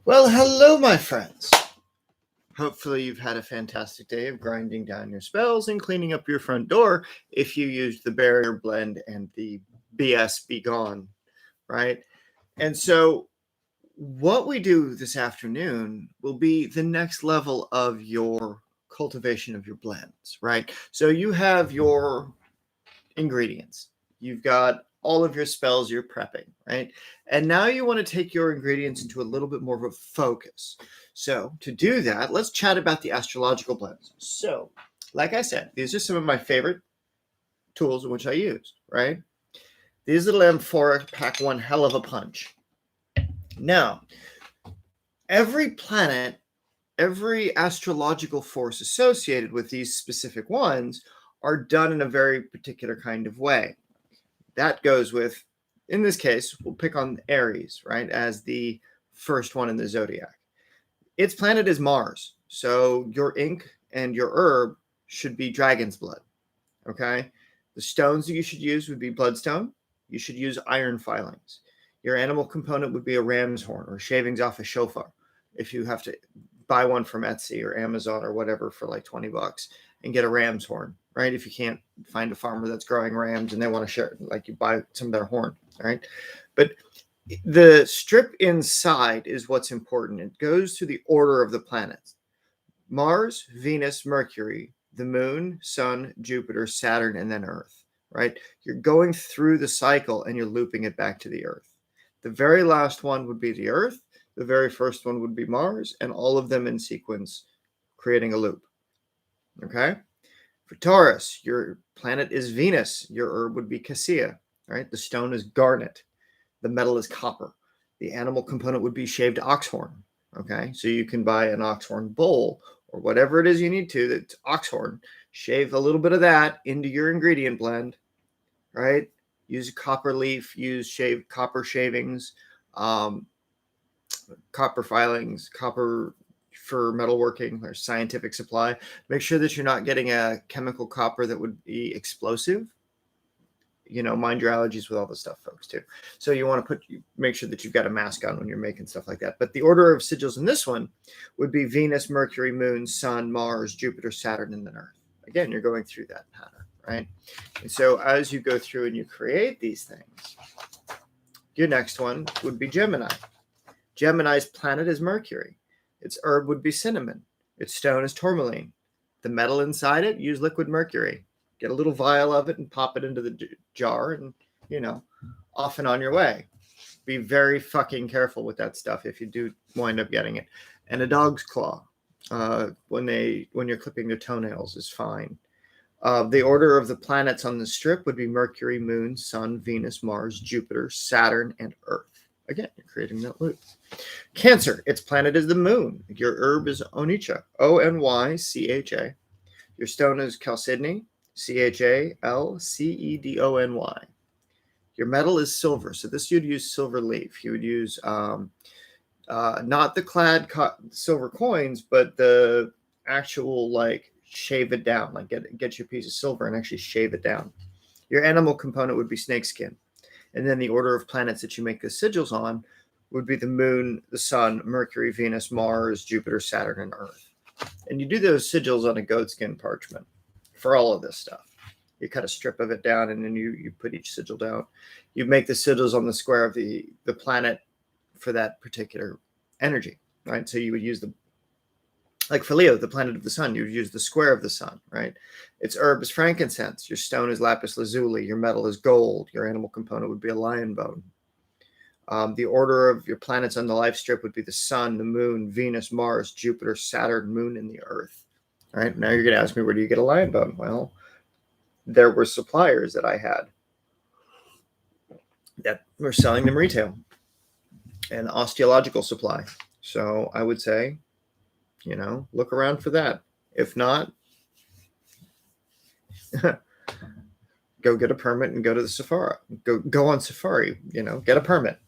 Well, hello, my friends. Hopefully, you've had a fantastic day of grinding down your spells and cleaning up your front door if you used the barrier blend and the BS be gone, right? And so, what we do this afternoon will be the next level of your cultivation of your blends, right? So, you have your ingredients, you've got all of your spells you're prepping, right? And now you want to take your ingredients into a little bit more of a focus. So to do that, let's chat about the astrological blends. So, like I said, these are some of my favorite tools in which I use, right? These little amphora pack one hell of a punch. Now, every planet, every astrological force associated with these specific ones are done in a very particular kind of way. That goes with, in this case, we'll pick on Aries, right, as the first one in the zodiac. Its planet is Mars. So your ink and your herb should be dragon's blood. Okay. The stones that you should use would be bloodstone. You should use iron filings. Your animal component would be a ram's horn or shavings off a shofar. If you have to buy one from Etsy or Amazon or whatever for like $20 and get a ram's horn, right? If you can't find a farmer that's growing rams and they want to share, like you buy some of their horn, right? But the strip inside is what's important. It goes to the order of the planets: Mars, Venus, Mercury, the moon, sun, Jupiter, Saturn, and then Earth, right? You're going through the cycle and you're looping it back to the Earth. The very last one would be the Earth. The very first one would be Mars, and all of them in sequence, creating a loop. Okay? For Taurus, your planet is Venus. Your herb would be cassia, right? The stone is garnet. The metal is copper. The animal component would be shaved oxhorn. Okay, so you can buy an oxhorn bowl or whatever it is you need to that's oxhorn. Shave a little bit of that into your ingredient blend, right? Use a copper leaf, use copper shavings, copper filings, copper for metalworking or scientific supply. Make sure that you're not getting a chemical copper that would be explosive. Mind your allergies with all this stuff, folks, too. So you want to make sure that you've got a mask on when you're making stuff like that. But the order of sigils in this one would be Venus, Mercury, Moon, Sun, Mars, Jupiter, Saturn, and then Earth. Again, you're going through that pattern, right? And so as you go through and you create these things, your next one would be Gemini. Gemini's planet is Mercury. Its herb would be cinnamon. Its stone is tourmaline. The metal inside it, use liquid mercury. Get a little vial of it and pop it into the jar and, off and on your way. Be very fucking careful with that stuff if you do wind up getting it. And a dog's claw, when you're clipping their toenails, is fine. The order of the planets on the strip would be Mercury, Moon, Sun, Venus, Mars, Jupiter, Saturn, and Earth. Again, you're creating that loop. Cancer, its planet is the moon. Your herb is onycha, Onycha. Your stone is chalcedony, Chalcedony. Your metal is silver. So this you'd use silver leaf. You would use not the clad silver coins, but the actual shave it down, get you a piece of silver and actually shave it down. Your animal component would be snakeskin. And then the order of planets that you make the sigils on would be the moon, the sun, Mercury, Venus, Mars, Jupiter, Saturn, and Earth. And you do those sigils on a goatskin parchment for all of this stuff. You cut a strip of it down and then you put each sigil down. You make the sigils on the square of the planet for that particular energy, right? So you would use like for Leo, the planet of the sun, you would use the square of the sun, right? Its herb is frankincense. Your stone is lapis lazuli. Your metal is gold. Your animal component would be a lion bone. The order of your planets on the life strip would be the sun, the moon, Venus, Mars, Jupiter, Saturn, moon, and the earth. All right, now you're going to ask me, where do you get a lion bone? Well, there were suppliers that I had that were selling them retail, an osteological supply. So I would say, look around for that. If not, go get a permit and go to the safari. Go on safari, get a permit.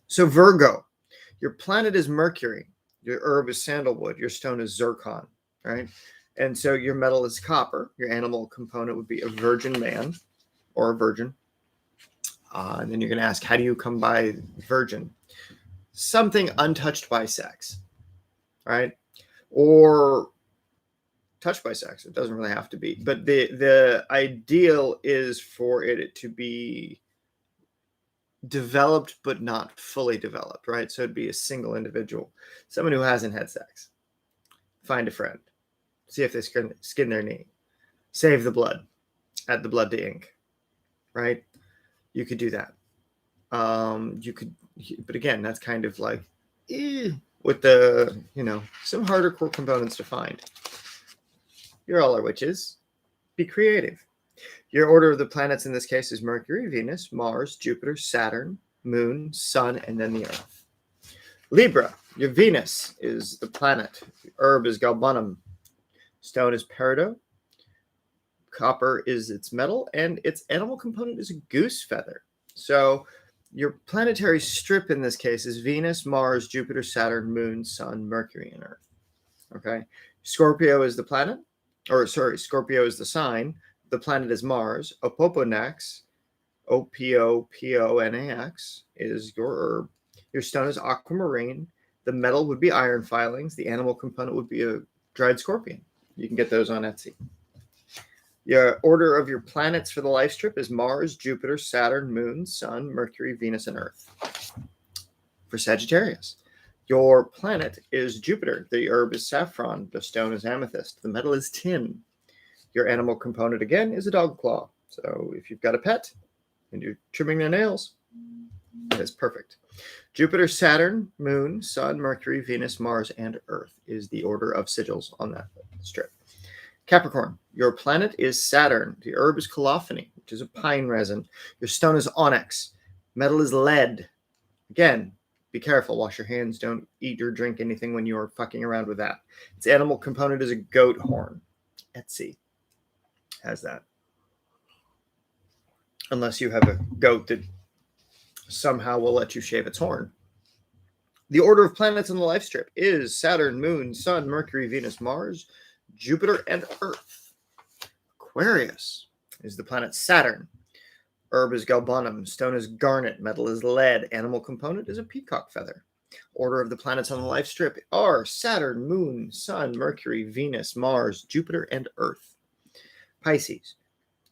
So Virgo, your planet is Mercury. Your herb is sandalwood. Your stone is zircon, right? And so your metal is copper. Your animal component would be a virgin man or a virgin. And then you're going to ask, how do you come by virgin? something untouched by sex, right? Or touched by sex. It doesn't really have to be, but the ideal is for it to be developed but not fully developed, right? So it'd be a single individual, someone who hasn't had sex. Find a friend, see if they skin their knee, save the blood, add the blood to ink, right? You could do that. You could, but again, that's kind of like with the, some harder core components to find. You're all our witches. Be creative. Your order of the planets in this case is Mercury, Venus, Mars, Jupiter, Saturn, Moon, Sun, and then the Earth. Libra, your Venus is the planet. The herb is galbanum. Stone is peridot. Copper is its metal, and its animal component is a goose feather. So your planetary strip in this case is Venus, Mars, Jupiter, Saturn, Moon, Sun, Mercury, and Earth. Okay. Scorpio is the planet, Scorpio is the sign. The planet is Mars. Opoponax, Opoponax, is your herb. Your stone is aquamarine. The metal would be iron filings. The animal component would be a dried scorpion. You can get those on Etsy. Your order of your planets for the life strip is Mars, Jupiter, Saturn, Moon, Sun, Mercury, Venus, and Earth. For Sagittarius, your planet is Jupiter. The herb is saffron. The stone is amethyst. The metal is tin. Your animal component, again, is a dog claw. So if you've got a pet and you're trimming their nails, that's perfect. Jupiter, Saturn, Moon, Sun, Mercury, Venus, Mars, and Earth is the order of sigils on that strip. Capricorn, your planet is Saturn. The herb is colophony, which is a pine resin. Your stone is onyx. Metal is lead. Again, be careful. Wash your hands. Don't eat or drink anything when you're fucking around with that. Its animal component is a goat horn. Etsy has that. Unless you have a goat that somehow will let you shave its horn. The order of planets on the life strip is Saturn, Moon, Sun, Mercury, Venus, Mars, Jupiter, and Earth. Aquarius is the planet Saturn. Herb is galbanum. Stone is garnet. Metal is lead. Animal component is a peacock feather. Order of the planets on the life strip are Saturn, Moon, Sun, Mercury, Venus, Mars, Jupiter, and Earth. Pisces.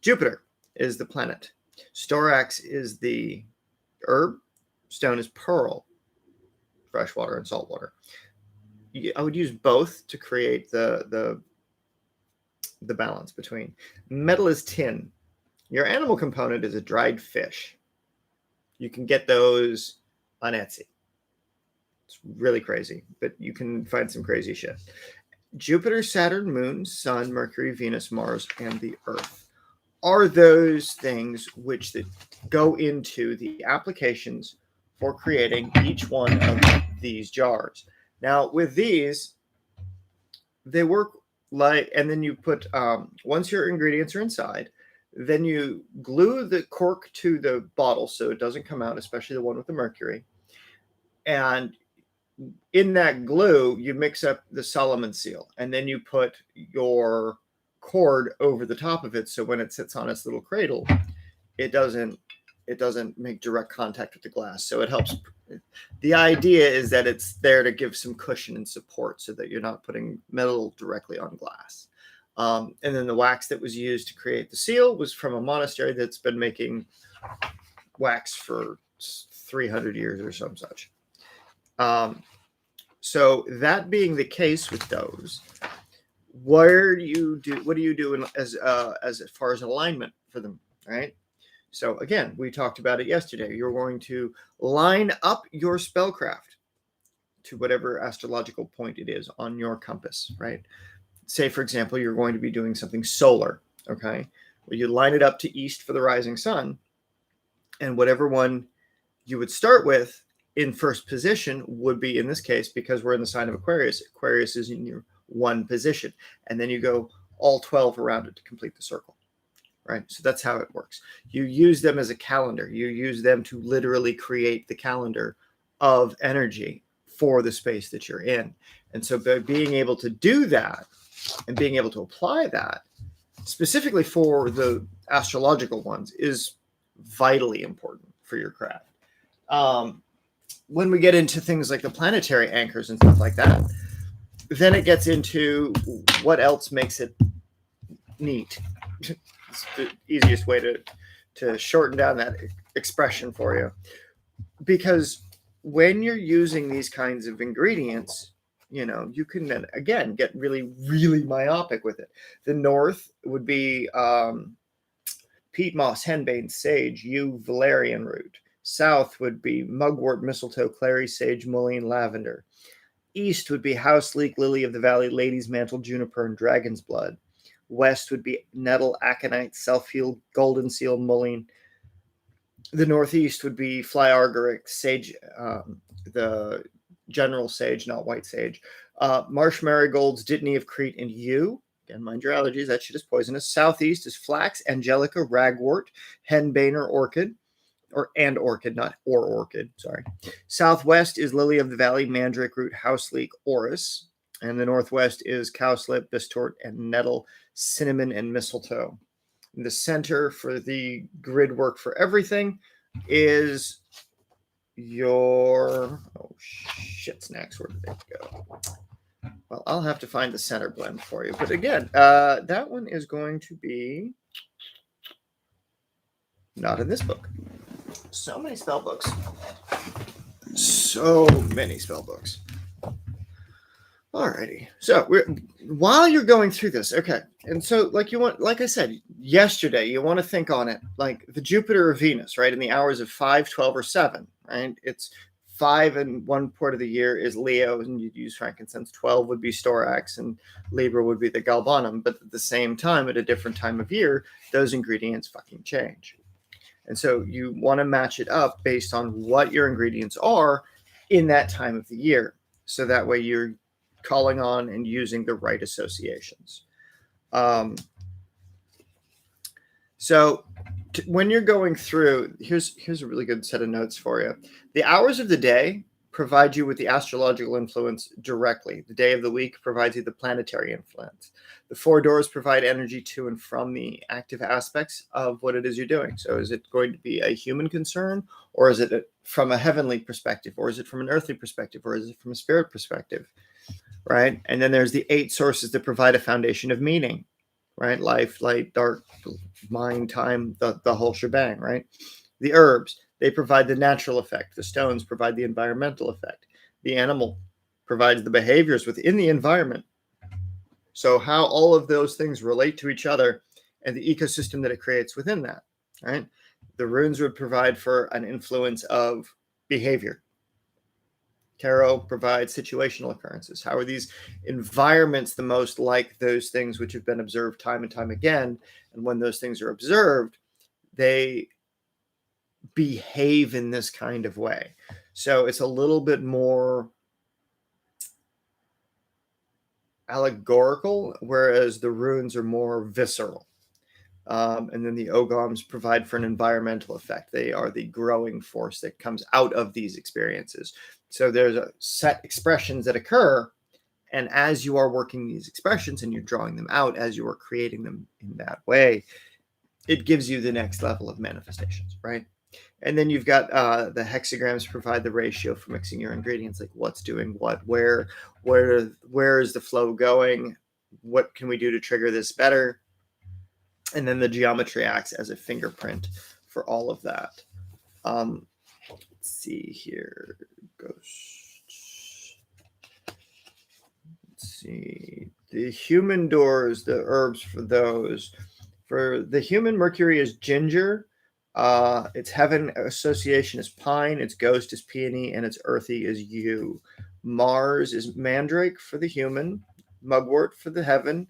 Jupiter is the planet. Storax is the herb. Stone is pearl. Freshwater and saltwater. I would use both to create the balance between. Metal is tin. Your animal component is a dried fish. You can get those on Etsy. It's really crazy, but you can find some crazy shit. Jupiter, Saturn, Moon, Sun, Mercury, Venus, Mars, and the Earth are those things which go into the applications for creating each one of these jars. Now, with these, they work like, and then you put, once your ingredients are inside, then you glue the cork to the bottle so it doesn't come out, especially the one with the mercury. And in that glue, you mix up the Solomon seal, and then you put your cord over the top of it. So when it sits on its little cradle, it doesn't make direct contact with the glass. So it helps. The idea is that it's there to give some cushion and support so that you're not putting metal directly on glass. And then the wax that was used to create the seal was from a monastery that's been making wax for 300 years or some such. So that being the case with those, what do you do as far as alignment for them, right? So again, we talked about it yesterday. You're going to line up your spellcraft to whatever astrological point it is on your compass, right? Say, for example, you're going to be doing something solar, okay? Well, you line it up to east for the rising sun, and whatever one you would start with in first position would be, in this case, because we're in the sign of Aquarius, Aquarius is in your one position, and then you go all 12 around it to complete the circle. Right. So that's how it works. You use them as a calendar. You use them to literally create the calendar of energy for the space that you're in. And so by being able to do that and being able to apply that specifically for the astrological ones is vitally important for your craft. when we get into things like the planetary anchors and stuff like that, then it gets into what else makes it neat. It's the easiest way to shorten down that expression for you. Because when you're using these kinds of ingredients, you can then again get really, really myopic with it. The north would be peat moss, henbane, sage, yew, valerian root. South would be mugwort, mistletoe, clary, sage, mullein, lavender. East would be house leek, lily of the valley, lady's mantle, juniper, and dragon's blood. West would be nettle, aconite, self-heal, golden seal, mullein. The northeast would be fly argoric, sage, the general sage, not white sage. Marsh marigolds, dittany of Crete, and yew. Again, mind your allergies, that shit is poisonous. Southeast is flax, angelica, ragwort, henbane or orchid. Orchid, sorry. Southwest is lily of the valley, mandrake root, house leek, orris. And the northwest is cowslip, bistort, and nettle, cinnamon, and mistletoe. And the center for the grid work for everything is your snacks. Where did they go? Well, I'll have to find the center blend for you. But again, that one is going to be not in this book. So many spell books. Alrighty. So while you're going through this, okay. And so like I said, yesterday, you want to think on it like the Jupiter or Venus, right? In the hours of 5, 12, or 7, right? It's 5 in one part of the year is Leo, and you'd use frankincense. 12 would be Storax, and Libra would be the Galbanum. But at the same time, at a different time of year, those ingredients fucking change. And so you want to match it up based on what your ingredients are in that time of the year. So that way you're calling on and using the right associations. When you're going through, here's a really good set of notes for you. The hours of the day provide you with the astrological influence directly. The day of the week provides you the planetary influence. The 4 doors provide energy to and from the active aspects of what it is you're doing. So is it going to be a human concern, or is it from a heavenly perspective, or is it from an earthly perspective, or is it from a spirit perspective, right? And then there's the 8 sources that provide a foundation of meaning, right? Life, light, dark, mind, time, the whole shebang, right? The herbs, they provide the natural effect. The stones provide the environmental effect. The animal provides the behaviors within the environment. So how all of those things relate to each other and the ecosystem that it creates within that, right? The runes would provide for an influence of behavior. Tarot provides situational occurrences. How are these environments the most like those things which have been observed time and time again? And when those things are observed, they behave in this kind of way. So it's a little bit more allegorical, whereas the runes are more visceral. And then the ogams provide for an environmental effect. They are the growing force that comes out of these experiences. So there's a set expressions that occur. And as you are working these expressions and you're drawing them out, as you are creating them in that way, it gives you the next level of manifestations, right? And then you've got the hexagrams provide the ratio for mixing your ingredients, like what's doing what, where is the flow going, what can we do to trigger this better? And then the geometry acts as a fingerprint for all of that. Let's see here. Ghosts. Let's see. The human doors, the herbs for those. For the human, Mercury is ginger. Its heaven association is pine. Its ghost is peony. And its earthy is yew. Mars is mandrake for the human. Mugwort for the heaven.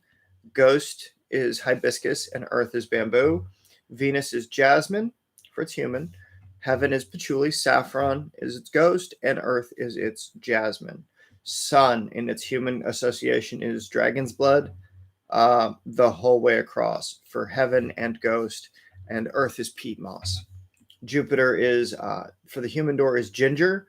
Ghost is hibiscus, and earth is bamboo. Venus is jasmine for its human. Heaven is patchouli. Saffron is its ghost, and earth is its jasmine. Sun in its human association is dragon's blood, the whole way across for heaven and ghost, and earth is peat moss. Jupiter is for the human door is ginger.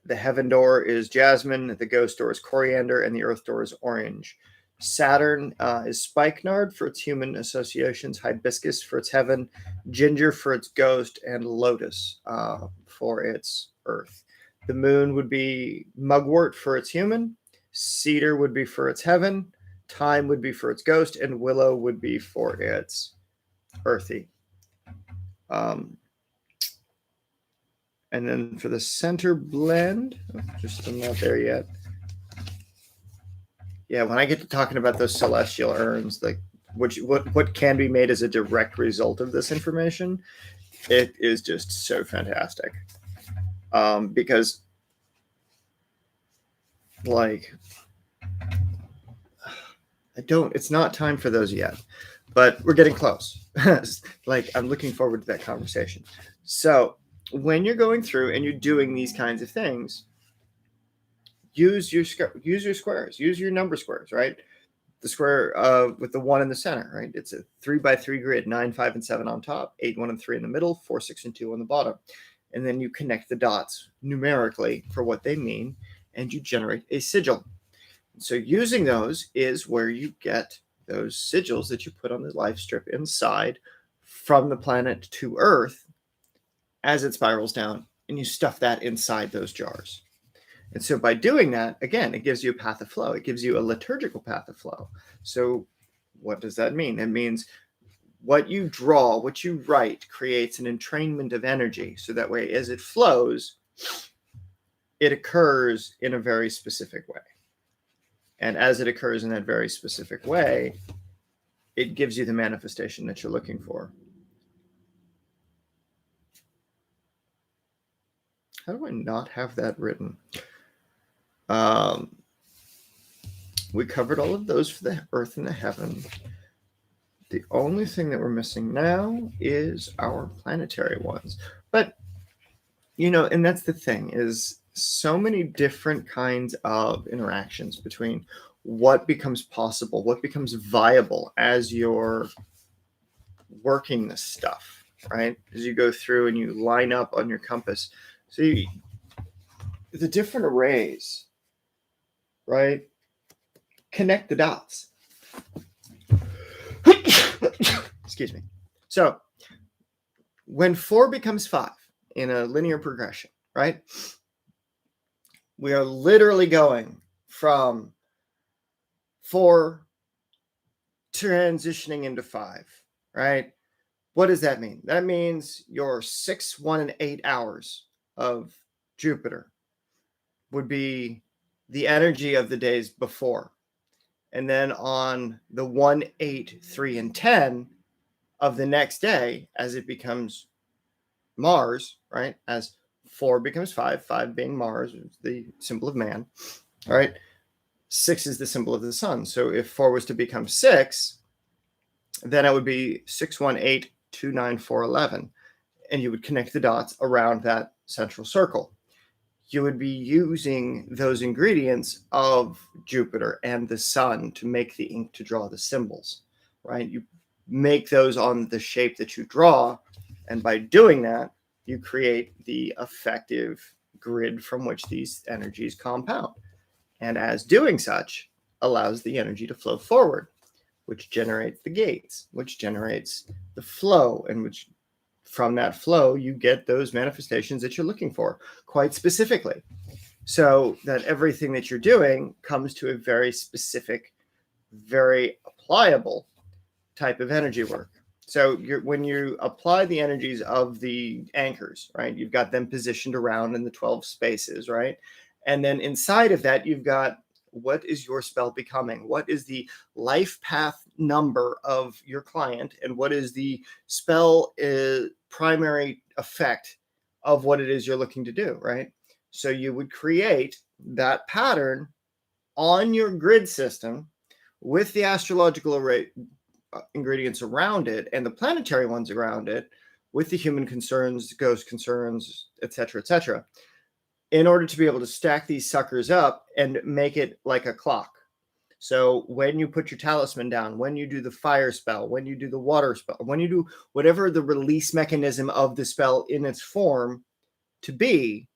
The heaven door is jasmine. The ghost door is coriander, and the earth door is orange. Saturn is spikenard for its human associations, hibiscus for its heaven, ginger for its ghost, and lotus for its earth. The moon would be mugwort for its human. Cedar would be for its heaven. Thyme would be for its ghost. And willow would be for its earthy. And then for the center blend, I'm not there yet. Yeah, when I get to talking about those celestial urns, like what can be made as a direct result of this information, it is just so fantastic. Because, like, it's not time for those yet, but we're getting close. Like, I'm looking forward to that conversation. So when you're going through and you're doing these kinds of things, use your squares, use your number squares, right? The square with the 1 in the center, right? It's a 3x3 grid, 9, 5, and 7 on top, 8, 1, and 3 in the middle, 4, 6, and 2 on the bottom. And then you connect the dots numerically for what they mean, and you generate a sigil. So using those is where you get those sigils that you put on the life strip inside from the planet to Earth as it spirals down, and you stuff that inside those jars. And so by doing that, again, it gives you a path of flow. It gives you a liturgical path of flow. So what does that mean? It means what you draw, what you write, creates an entrainment of energy. So that way, as it flows, it occurs in a very specific way. And as it occurs in that very specific way, it gives you the manifestation that you're looking for. How do I not have that written? We covered all of those for the earth and the heaven. The only thing that we're missing now is our planetary ones. But, and that's the thing, is so many different kinds of interactions between what becomes possible, what becomes viable as you're working this stuff, right? As you go through and you line up on your compass. So the different arrays, right? Connect the dots. Excuse me. So when 4 becomes 5 in a linear progression, right? We are literally going from 4 transitioning into 5, right? What does that mean? That means your 6, 1, and 8 hours of Jupiter would be the energy of the days before. And then on the 1, 8, 3, and 10 of the next day, as it becomes Mars, right? As 4 becomes 5, 5 being Mars, the symbol of man, all right? 6 is the symbol of the sun. So if 4 was to become 6, then it would be 6, 1, 8, 2, 9, 4, 11. And you would connect the dots around that central circle. You would be using those ingredients of Jupiter and the sun to make the ink to draw the symbols, right? You make those on the shape that you draw. And by doing that, you create the effective grid from which these energies compound. And as doing such allows the energy to flow forward, which generates the gates, which generates the flow, and which from that flow, you get those manifestations that you're looking for quite specifically. So that everything that you're doing comes to a very specific, very applicable type of energy work. So when you apply the energies of the anchors, right, you've got them positioned around in the 12 spaces, right? And then inside of that, you've got, what is your spell becoming? What is the life path number of your client? And what is the spell primary effect of what it is you're looking to do, right? So you would create that pattern on your grid system with the astrological array ingredients around it and the planetary ones around it, with the human concerns, ghost concerns, etc., in order to be able to stack these suckers up and make it like a clock. So when you put your talisman down, when you do the fire spell, when you do the water spell, when you do whatever the release mechanism of the spell in its form to be,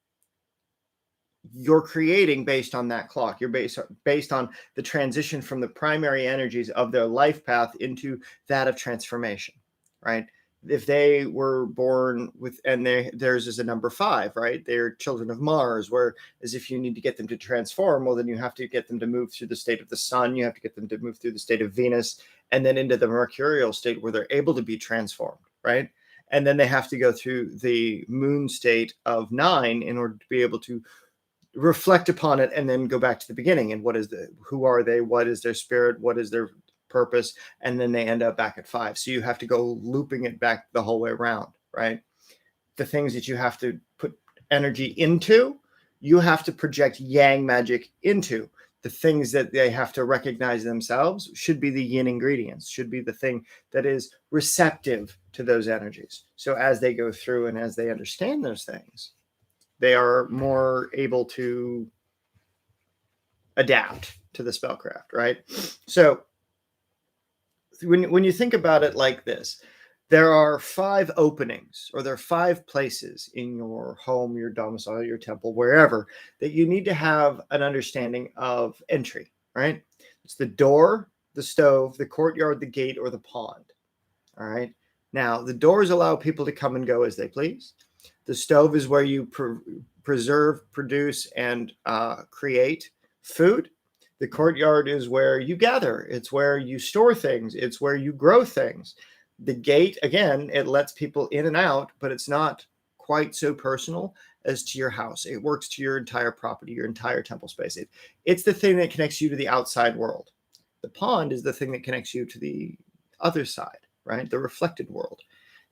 you're creating based on that clock. You're based on the transition from the primary energies of their life path into that of transformation, right? if they were born with, and theirs is a number 5, right? They're children of Mars, whereas if you need to get them to transform, well, then you have to get them to move through the state of the sun, you have to get them to move through the state of Venus, and then into the mercurial state where they're able to be transformed, right? And then they have to go through the moon state of 9 in order to be able to reflect upon it and then go back to the beginning. And who are they? What is their spirit? What is their purpose? And then they end up back at 5. So you have to go looping it back the whole way around, right? The things that you have to put energy into, you have to project yang magic into. The things that they have to recognize themselves should be the yin ingredients, should be the thing that is receptive to those energies. So as they go through and as they understand those things, they are more able to adapt to the spellcraft, right? So when you think about it like this, there are 5 openings, or there are 5 places in your home, your domicile, your temple, wherever, that you need to have an understanding of entry, right? It's the door, the stove, the courtyard, the gate, or the pond, all right? Now, the doors allow people to come and go as they please. The stove is where you preserve, produce, and create food. The courtyard is where you gather. It's where you store things. It's where you grow things. The gate, again, it lets people in and out, but it's not quite so personal as to your house. It works to your entire property, your entire temple space. It's the thing that connects you to the outside world. The pond is the thing that connects you to the other side, right? The reflected world.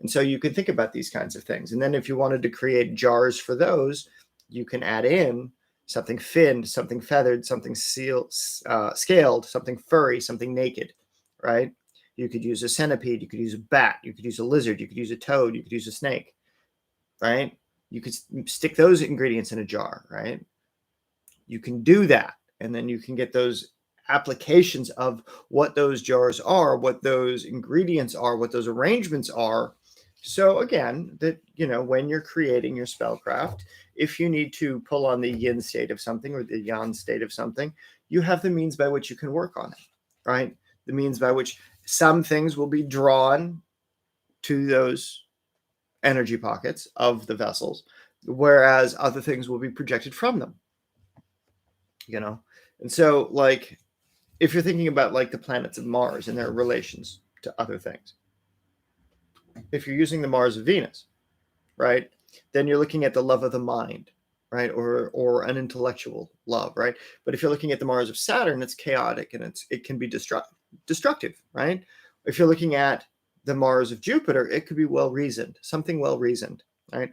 And so you can think about these kinds of things. And then if you wanted to create jars for those, you can add in something finned, something feathered, something scaled, something furry, something naked, right? You could use a centipede, you could use a bat, you could use a lizard, you could use a toad, you could use a snake, right? You could stick those ingredients in a jar, right? You can do that. And then you can get those applications of what those jars are, what those ingredients are, what those arrangements are. So again, that, when you're creating your spellcraft, if you need to pull on the yin state of something or the yang state of something, you have the means by which you can work on it, right? The means by which some things will be drawn to those energy pockets of the vessels, whereas other things will be projected from them, And so, like, if you're thinking about like the planets of Mars and their relations to other things, if you're using the Mars of Venus, right, then you're looking at the love of the mind, right, or an intellectual love, right? But if you're looking at the Mars of Saturn, it's chaotic and it can be destructive, right? If you're looking at the Mars of Jupiter, it could be well-reasoned, something well-reasoned, right?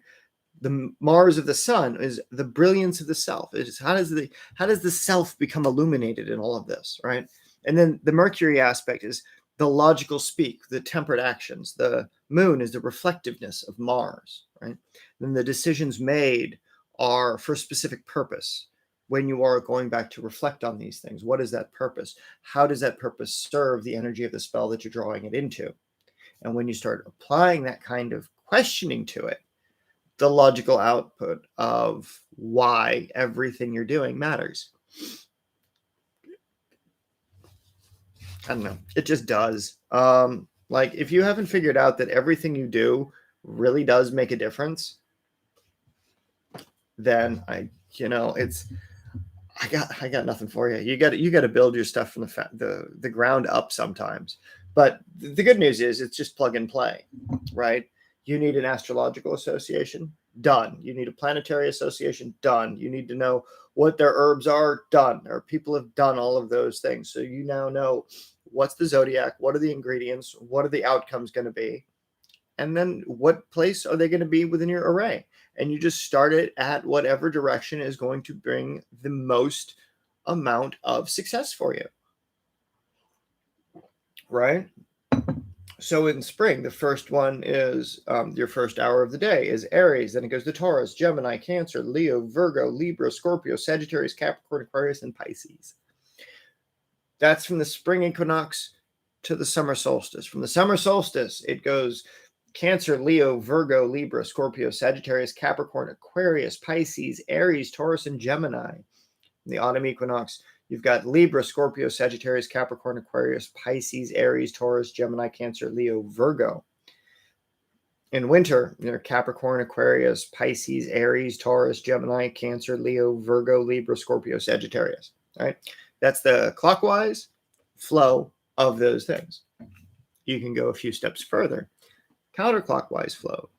The Mars of the Sun is the brilliance of the self. It is how does the self become illuminated in all of this, right? And then the Mercury aspect is the logical speak, the temperate actions. The moon is the reflectiveness of Mars, right? Then the decisions made are for a specific purpose. When you are going back to reflect on these things, what is that purpose? How does that purpose serve the energy of the spell that you're drawing it into? And when you start applying that kind of questioning to it, the logical output of why everything you're doing matters. I don't know. It just does. Like, if you haven't figured out that everything you do really does make a difference, then I got nothing for you. You got to build your stuff from the ground up sometimes. But the good news is it's just plug and play, right? You need an astrological association, done. You need a planetary association, done. You need to know what their herbs are, done. Or people have done all of those things. So you now know what's the zodiac, what are the ingredients, what are the outcomes going to be, and then what place are they going to be within your array. And you just start it at whatever direction is going to bring the most amount of success for you, right? So in spring, the first one is your first hour of the day is Aries. Then it goes to Taurus, Gemini, Cancer, Leo, Virgo, Libra, Scorpio, Sagittarius, Capricorn, Aquarius, and Pisces. That's from the spring equinox to the summer solstice. From the summer solstice, it goes Cancer, Leo, Virgo, Libra, Scorpio, Sagittarius, Capricorn, Aquarius, Pisces, Aries, Taurus, and Gemini. In the autumn equinox, you've got Libra, Scorpio, Sagittarius, Capricorn, Aquarius, Pisces, Aries, Taurus, Gemini, Cancer, Leo, Virgo. In winter, Capricorn, Aquarius, Pisces, Aries, Taurus, Gemini, Cancer, Leo, Virgo, Libra, Scorpio, Sagittarius. Right? That's the clockwise flow of those things. You can go a few steps further. Counterclockwise flow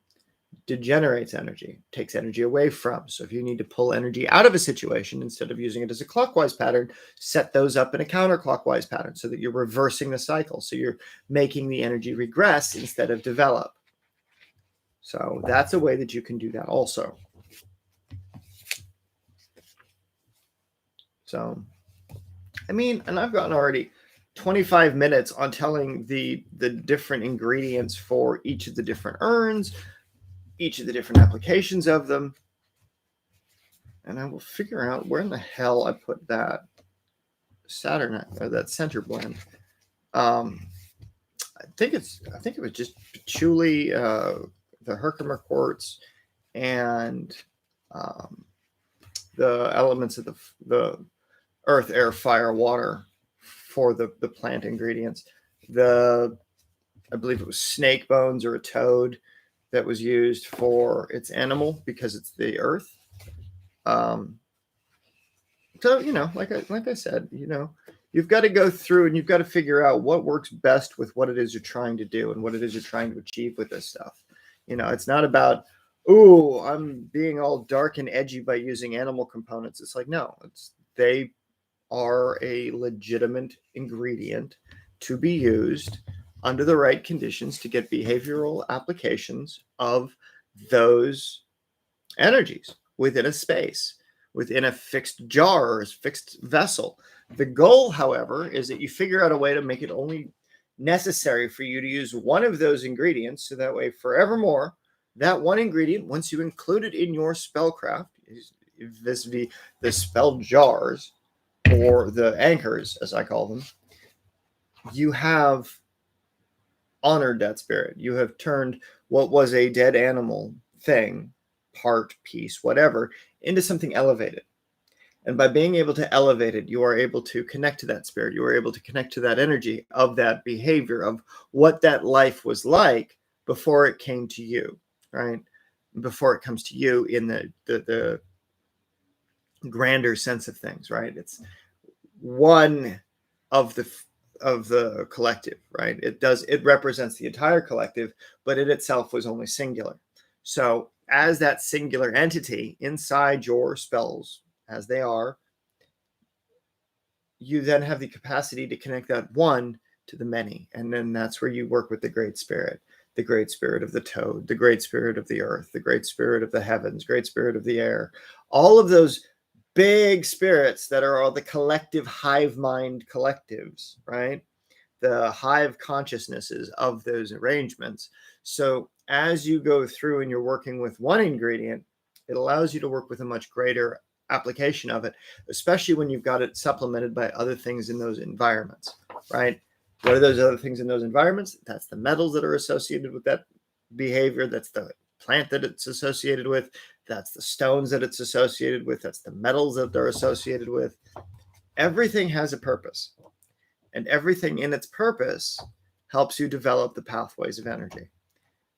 degenerates energy, takes energy away from. So if you need to pull energy out of a situation, instead of using it as a clockwise pattern, set those up in a counterclockwise pattern so that you're reversing the cycle. So you're making the energy regress instead of develop. So that's a way that you can do that also. So, and I've gotten already 25 minutes on telling the different ingredients for each of the different urns, each of the different applications of them. And I will figure out where in the hell I put that Saturn or that center blend. I think it was just patchouli, the Herkimer quartz, and the elements of the earth, air, fire, water for the plant ingredients. I believe it was snake bones or a toad that was used for its animal because it's the earth. So, like I said, you've got to go through and you've got to figure out what works best with what it is you're trying to do and what it is you're trying to achieve with this stuff. It's not about, ooh, I'm being all dark and edgy by using animal components. It's like, no, they are a legitimate ingredient to be used under the right conditions to get behavioral applications of those energies within a space, within a fixed jar or a fixed vessel. The goal, however, is that you figure out a way to make it only necessary for you to use one of those ingredients, so that way forevermore, that one ingredient, once you include it in your spellcraft, this be the spell jars or the anchors, as I call them, you have honored that spirit. You have turned what was a dead animal thing, part, piece, whatever, into something elevated. And by being able to elevate it, you are able to connect to that spirit. You are able to connect to that energy of that behavior, of what that life was like before it came to you, right? Before it comes to you in the grander sense of things, right? It's one of the collective, right? It represents the entire collective, but it itself was only singular. So as that singular entity inside your spells, as they are, you then have the capacity to connect that one to the many. And then that's where you work with the great spirit of the toad, the great spirit of the earth, the great spirit of the heavens, great spirit of the air, all of those big spirits that are all the collective hive mind collectives, right? The hive consciousnesses of those arrangements. So as you go through and you're working with one ingredient, it allows you to work with a much greater application of it, especially when you've got it supplemented by other things in those environments, right? What are those other things in those environments? That's the metals that are associated with that behavior. That's the plant that it's associated with. That's the stones that it's associated with. That's the metals that they're associated with. Everything has a purpose, and everything in its purpose helps you develop the pathways of energy.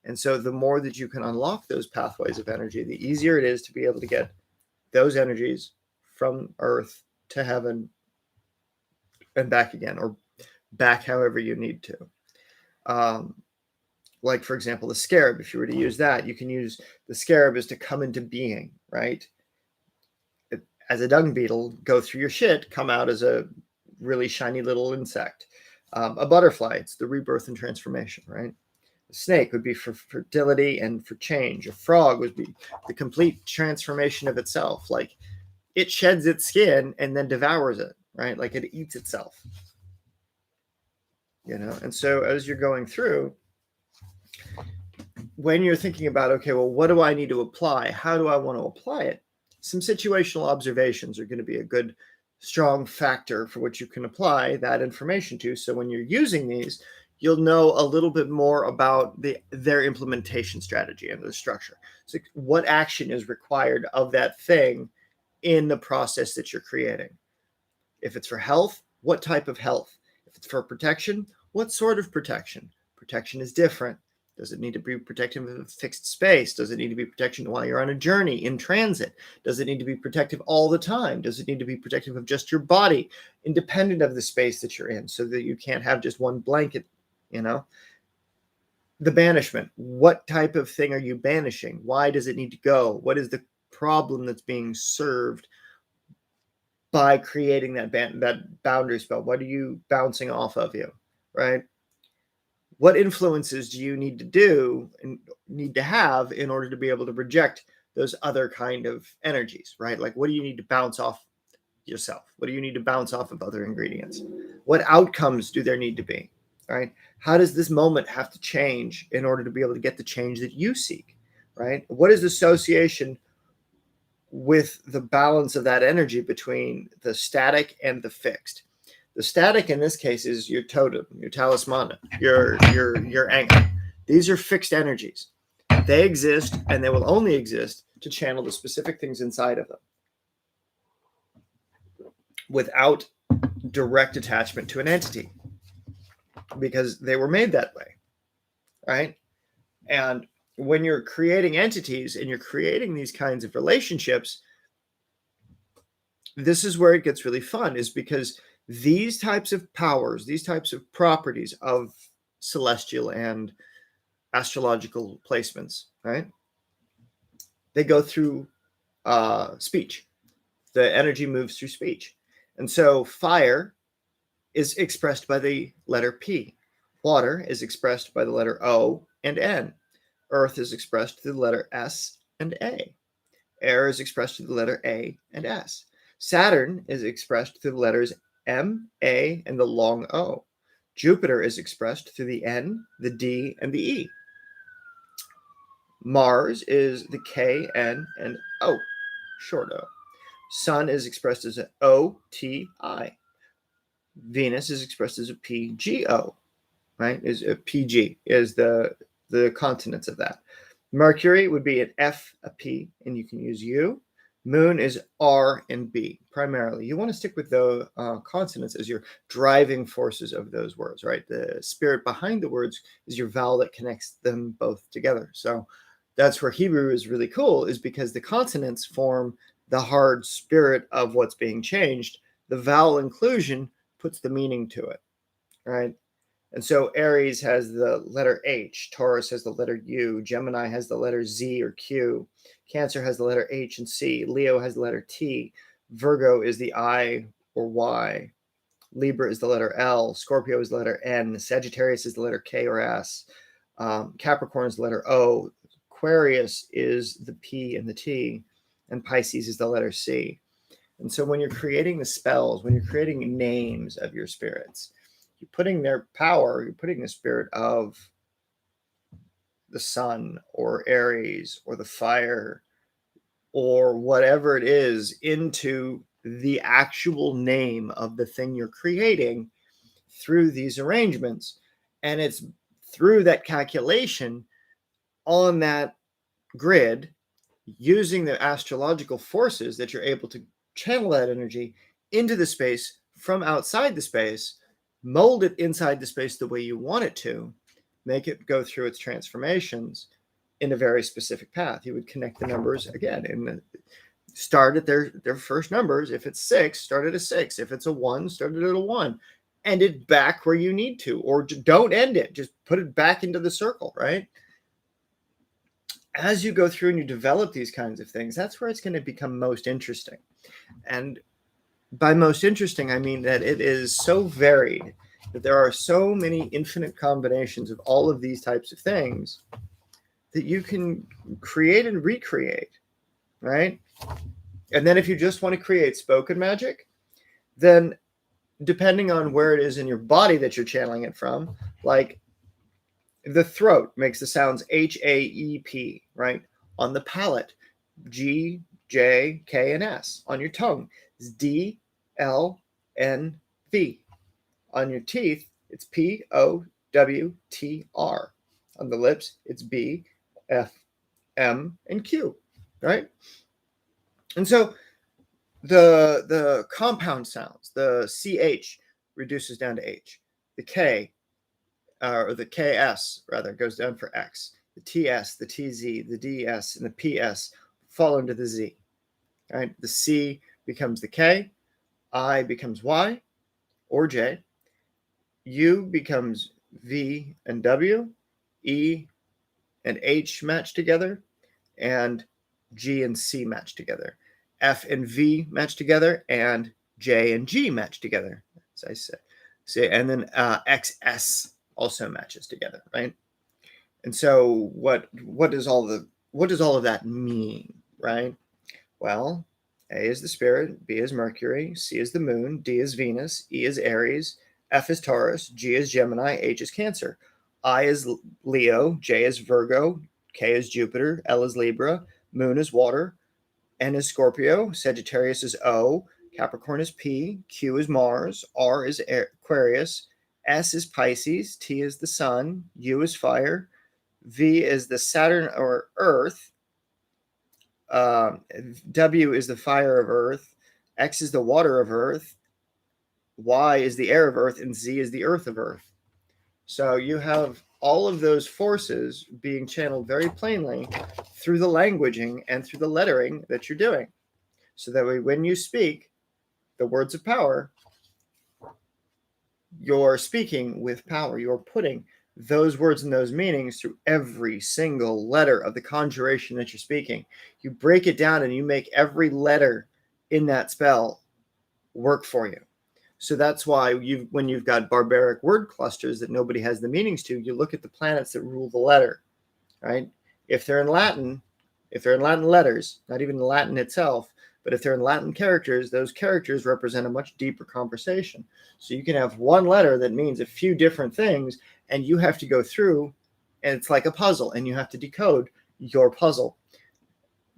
And so the more that you can unlock those pathways of energy, the easier it is to be able to get those energies from earth to heaven and back again, or back however you need to. Like, for example, the scarab, if you were to use that, you can use the scarab as to come into being, right? As a dung beetle, go through your shit, come out as a really shiny little insect. A butterfly, it's the rebirth and transformation, right? A snake would be for fertility and for change. A frog would be the complete transformation of itself. Like, it sheds its skin and then devours it, right? Like, it eats itself. And so as you're going through, when you're thinking about, okay, well, what do I need to apply? How do I want to apply it? Some situational observations are going to be a good, strong factor for what you can apply that information to. So when you're using these, you'll know a little bit more about their implementation strategy and the structure. So what action is required of that thing in the process that you're creating? If it's for health, what type of health? If it's for protection, what sort of protection? Protection is different. Does it need to be protective of a fixed space? Does it need to be protection while you're on a journey, in transit? Does it need to be protective all the time? Does it need to be protective of just your body, independent of the space that you're in, so that you can't have just one blanket, you know? The banishment. What type of thing are you banishing? Why does it need to go? What is the problem that's being served by creating that boundary spell? What are you bouncing off of you, right? What influences do you need to do and need to have in order to be able to reject those other kind of energies, right? Like, what do you need to bounce off yourself? What do you need to bounce off of other ingredients? What outcomes do there need to be, right? How does this moment have to change in order to be able to get the change that you seek, right? What is the association with the balance of that energy between the static and the fixed? The static in this case is your totem, your talisman, your anchor. These are fixed energies. They exist and they will only exist to channel the specific things inside of them without direct attachment to an entity, because they were made that way, right? And when you're creating entities and you're creating these kinds of relationships, this is where it gets really fun, is because these types of powers, these types of properties of celestial and astrological placements, right? They go through speech. The energy moves through speech. And so fire is expressed by the letter P. Water is expressed by the letter O and N. Earth is expressed through the letter S and A. Air is expressed through the letter A and S. Saturn is expressed through the letters M, A, and the long O. Jupiter is expressed through the N, the D, and the E. Mars is the K, N, and O, short O. Sun is expressed as an O, T, I. Venus is expressed as a P, G, O, right? Is a PG, is the consonants of that. Mercury would be an F, a P, and you can use U. Moon is R and B primarily. You want to stick with the consonants as your driving forces of those words, right? The spirit behind the words is your vowel that connects them both together. So that's where Hebrew is really cool, is because the consonants form the hard spirit of what's being changed. The vowel inclusion puts the meaning to it, right? And so Aries has the letter H, Taurus has the letter U, Gemini has the letter Z or Q, Cancer has the letter H and C, Leo has the letter T, Virgo is the I or Y, Libra is the letter L, Scorpio is the letter N, Sagittarius is the letter K or S, Capricorn is the letter O, Aquarius is the P and the T, and Pisces is the letter C. And so when you're creating the spells, when you're creating names of your spirits, you're putting their power, you're putting the spirit of the sun or Aries or the fire or whatever it is into the actual name of the thing you're creating through these arrangements. And it's through that calculation on that grid, using the astrological forces, that you're able to channel that energy into the space from outside the space, mold it inside the space the way you want it to, make it go through its transformations in a very specific path. You would connect the numbers again and start at their first numbers. If it's 6, start at a 6. If it's a 1, start it at a 1. End it back where you need to, or don't end it. Just put it back into the circle, right? As you go through and you develop these kinds of things, that's where it's going to become most interesting. And by most interesting, I mean that it is so varied, that there are so many infinite combinations of all of these types of things that you can create and recreate, right? And then if you just want to create spoken magic, then depending on where it is in your body that you're channeling it from, like the throat makes the sounds H-A-E-P, right? On the palate, G, J, K, and S. On your tongue, it's D, L, N, V. On your teeth, it's P, O, W, T, R. On the lips, it's B, F, M, and Q, right? And so the compound sounds, the CH reduces down to H. The K or the KS rather, goes down for X. The TS, the TZ, the DS, and the PS fall into the Z. Right? The C becomes the K, I becomes Y or J, U becomes V and W, E and H match together, and G and C match together. F and V match together, and J and G match together, as I said. See, and then XS also matches together, right? And so, what does all of that mean, right? Well, A is the spirit, B is Mercury, C is the moon, D is Venus, E is Aries, F is Taurus, G is Gemini, H is Cancer, I is Leo, J is Virgo, K is Jupiter, L is Libra, moon is water, N is Scorpio, Sagittarius is O, Capricorn is P, Q is Mars, R is Aquarius, S is Pisces, T is the sun, U is fire, V is the Saturn or Earth, W is the fire of Earth, X is the water of Earth, Y is the air of Earth, and Z is the earth of Earth. So you have all of those forces being channeled very plainly through the languaging and through the lettering that you're doing. So that way, when you speak the words of power, you're speaking with power. You're putting those words and those meanings through every single letter of the conjuration that you're speaking. You break it down and you make every letter in that spell work for you. So that's why when you've got barbaric word clusters that nobody has the meanings to, you look at the planets that rule the letter, right? If they're in Latin letters, not even Latin itself, but if they're in Latin characters, those characters represent a much deeper conversation. So you can have one letter that means a few different things, and you have to go through, and it's like a puzzle, and you have to decode your puzzle.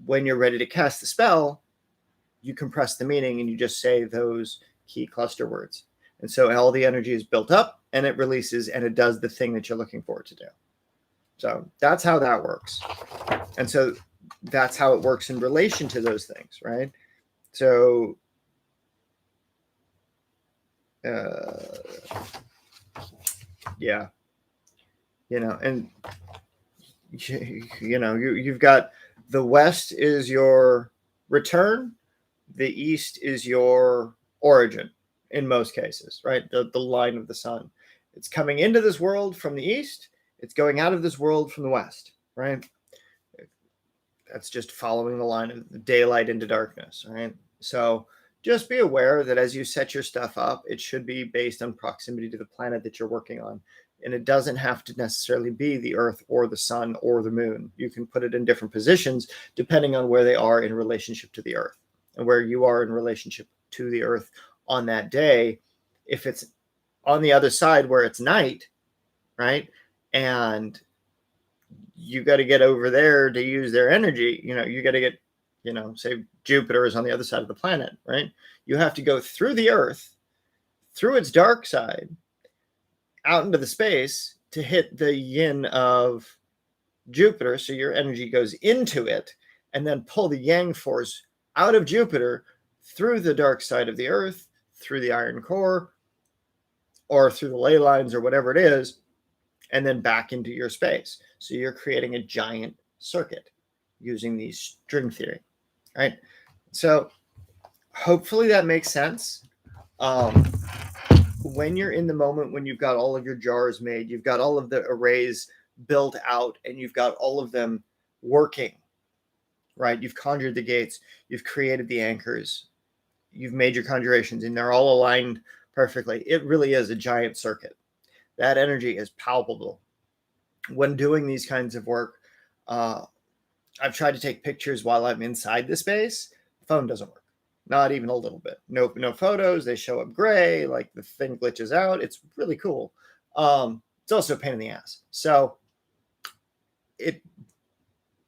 When you're ready to cast the spell, you compress the meaning and you just say those key cluster words. And so all the energy is built up and it releases and it does the thing that you're looking for it to do. So that's how that works. And so that's how it works in relation to those things, right? So yeah, and you've got the West is your return, the East is your origin in most cases, right? The line of the sun. It's coming into this world from the East, it's going out of this world from the West, right? That's just following the line of the daylight into darkness, right? So just be aware that as you set your stuff up, it should be based on proximity to the planet that you're working on. And it doesn't have to necessarily be the Earth or the sun or the moon. You can put it in different positions depending on where they are in relationship to the Earth and where you are in relationship to the Earth on that day. If it's on the other side where it's night, right? And you got to get over there to use their energy. You got to get, say Jupiter is on the other side of the planet, right? You have to go through the Earth, through its dark side, out into the space to hit the yin of Jupiter. So your energy goes into it and then pull the yang force out of Jupiter through the dark side of the Earth, through the iron core, or through the ley lines or whatever it is, and then back into your space. So you're creating a giant circuit using the string theory, right? So hopefully that makes sense. When you're in the moment, when you've got all of your jars made, you've got all of the arrays built out, and you've got all of them working, right? You've conjured the gates, you've created the anchors, you've made your conjurations, and they're all aligned perfectly. It really is a giant circuit. That energy is palpable. When doing these kinds of work, I've tried to take pictures while I'm inside the space. The phone doesn't work. Not even a little bit. No photos. They show up gray, like the thing glitches out. It's really cool. It's also a pain in the ass. So it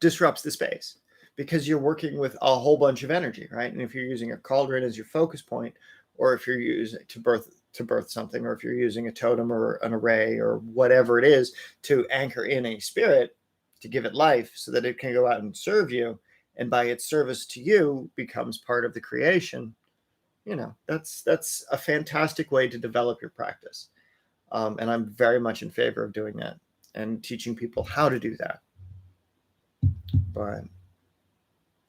disrupts the space because you're working with a whole bunch of energy, right? And if you're using a cauldron as your focus point, or if you're using to birth something, or if you're using a totem or an array or whatever it is to anchor in a spirit to give it life so that it can go out and serve you, and by its service to you becomes part of the creation, that's a fantastic way to develop your practice. And I'm very much in favor of doing that and teaching people how to do that. But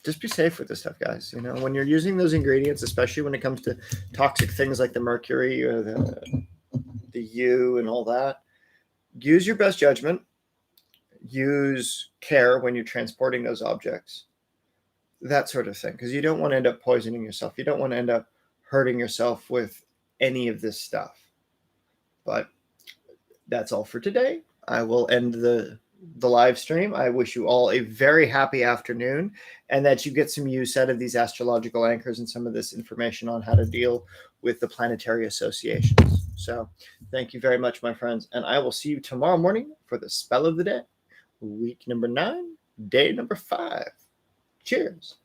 just be safe with this stuff, guys. You know, when you're using those ingredients, especially when it comes to toxic things like the mercury or the U and all that, use your best judgment. Use care when you're transporting those objects, that sort of thing, because you don't want to end up poisoning yourself. You don't want to end up hurting yourself with any of this stuff. But that's all for today. I will end the live stream. I wish you all a very happy afternoon, and that you get some use out of these astrological anchors and some of this information on how to deal with the planetary associations. So thank you very much, my friends, and I will see you tomorrow morning for the spell of the day, week number 9, day number 5. Cheers.